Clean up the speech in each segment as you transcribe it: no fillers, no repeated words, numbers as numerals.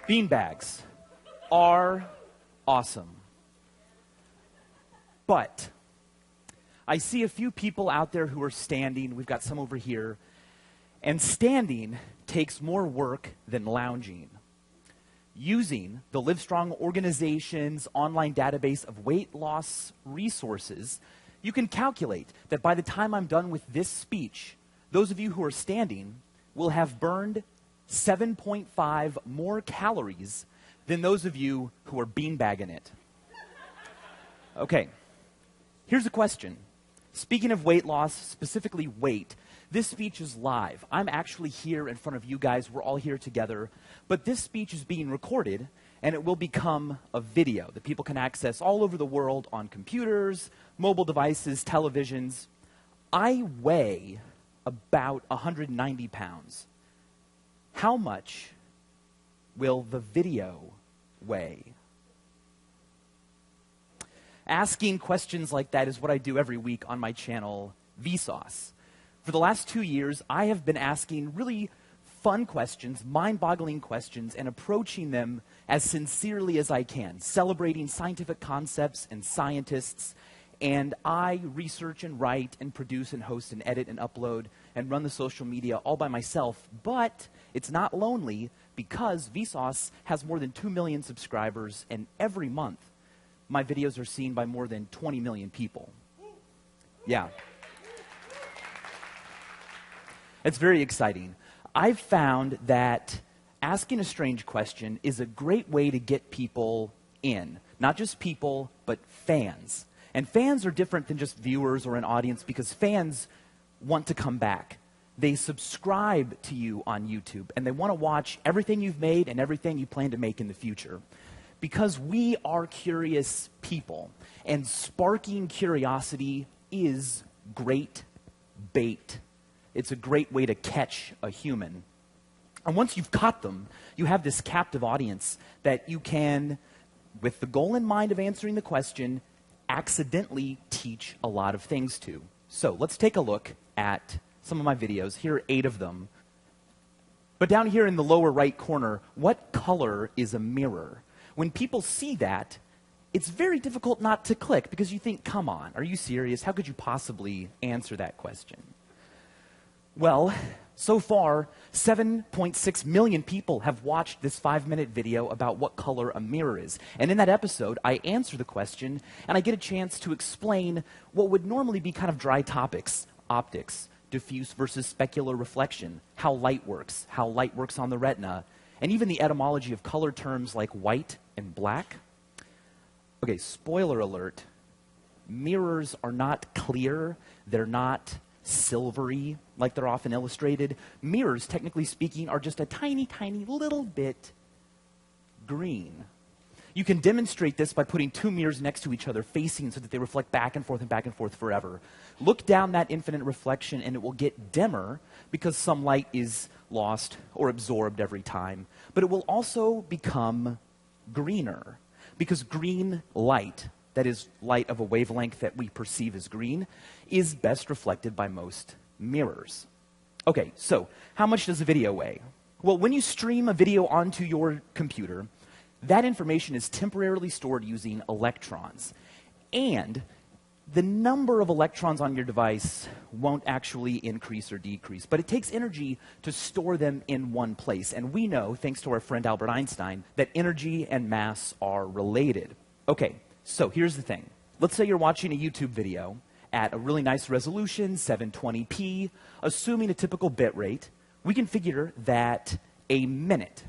Beanbags are awesome. But I see a few people out there who are standing. We've got some over here. And standing takes more work than lounging. Using the Livestrong organization's online database of weight loss resources, you can calculate that by the time I'm done with this speech, those of you who are standing will have burned 7.5 more calories than those of you who are beanbagging it. Okay, here's a question. Speaking of weight loss, specifically weight, this speech is live. I'm actually here in front of you guys. We're all here together. But this speech is being recorded, and it will become a video that people can access all over the world on computers, mobile devices, televisions. I weigh about 190 pounds. How much will the video weigh? Asking questions like that is what I do every week on my channel, Vsauce. For the last 2 years, I have been asking really fun questions, mind-boggling questions, and approaching them as sincerely as I can, celebrating scientific concepts and scientists. And I research and write and produce and host and edit and upload and run the social media all by myself. But it's not lonely because Vsauce has more than 2 million subscribers, and every month my videos are seen by more than 20 million people. Yeah. It's very exciting. I've found that asking a strange question is a great way to get people in. Not just people, but fans. And fans are different than just viewers or an audience because fans want to come back. They subscribe to you on YouTube, and they want to watch everything you've made and everything you plan to make in the future. Because we are curious people, and sparking curiosity is great bait. It's a great way to catch a human. And once you've caught them, you have this captive audience that you can, with the goal in mind of answering the question, accidentally teach a lot of things to. So let's take a look at some of my videos. Here are 8 of them. But down here in the lower right corner, what color is a mirror? When people see that, it's very difficult not to click because you think, come on, are you serious? How could you possibly answer that question? Well, so far, 7.6 million people have watched this 5-minute video about what color a mirror is. And in that episode, I answer the question, and I get a chance to explain what would normally be kind of dry topics: optics, diffuse versus specular reflection, how light works on the retina, and even the etymology of color terms like white and black. Okay, spoiler alert. Mirrors are not clear. They're not silvery like they're often illustrated. Mirrors, technically speaking, are just a tiny, tiny little bit green. You can demonstrate this by putting 2 mirrors next to each other facing so that they reflect back and forth forever. Look down that infinite reflection and it will get dimmer because some light is lost or absorbed every time. But it will also become greener because green light, that is light of a wavelength that we perceive as green, is best reflected by most mirrors. Okay, so how much does a video weigh? Well, when you stream a video onto your computer, that information is temporarily stored using electrons. And the number of electrons on your device won't actually increase or decrease, but it takes energy to store them in one place. And we know, thanks to our friend Albert Einstein, that energy and mass are related. Okay, so here's the thing. Let's say you're watching a YouTube video at a really nice resolution, 720p, assuming a typical bit rate. We can figure that a minute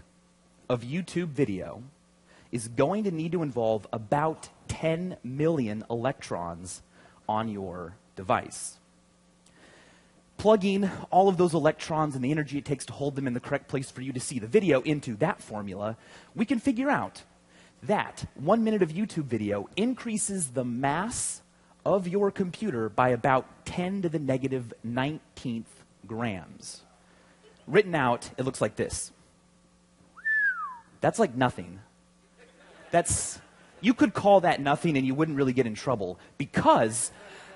of YouTube video is going to need to involve about 10 million electrons on your device. Plugging all of those electrons and the energy it takes to hold them in the correct place for you to see the video into that formula, we can figure out that 1 minute of YouTube video increases the mass of your computer by about 10 to the negative 19th grams. Written out, it looks like this. That's like nothing. You could call that nothing and you wouldn't really get in trouble because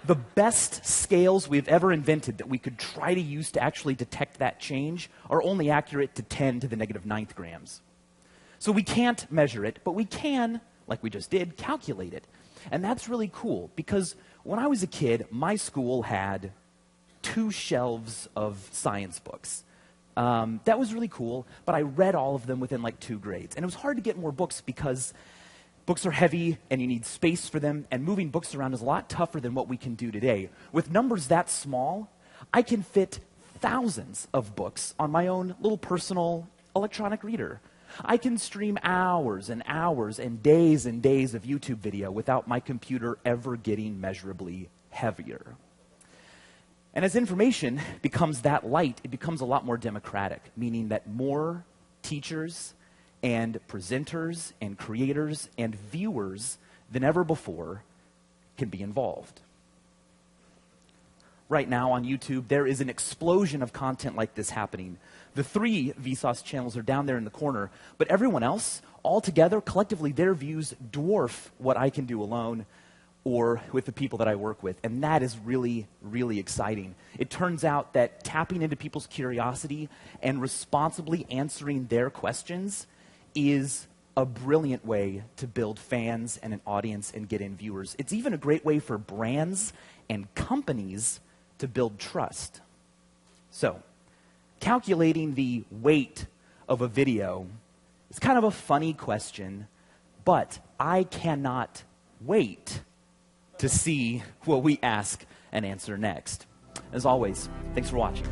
the best scales we've ever invented that we could try to use to actually detect that change are only accurate to 10 to the negative 9th grams. So we can't measure it, but we can, like we just did, calculate it. And that's really cool because when I was a kid, my school had 2 shelves of science books. That was really cool, but I read all of them within like 2 grades. And it was hard to get more books because books are heavy and you need space for them, and moving books around is a lot tougher than what we can do today. With numbers that small, I can fit thousands of books on my own little personal electronic reader. I can stream hours and hours and days of YouTube video without my computer ever getting measurably heavier. And as information becomes that light, it becomes a lot more democratic, meaning that more teachers and presenters and creators and viewers than ever before can be involved. Right now on YouTube, there is an explosion of content like this happening. The 3 Vsauce channels are down there in the corner, but everyone else, all together, collectively, their views dwarf what I can do alone or with the people that I work with, and that is really, really exciting. It turns out that tapping into people's curiosity and responsibly answering their questions is a brilliant way to build fans and an audience and get in viewers. It's even a great way for brands and companies to build trust. So, calculating the weight of a video is kind of a funny question, but I cannot wait to see what we ask and answer next. As always, thanks for watching.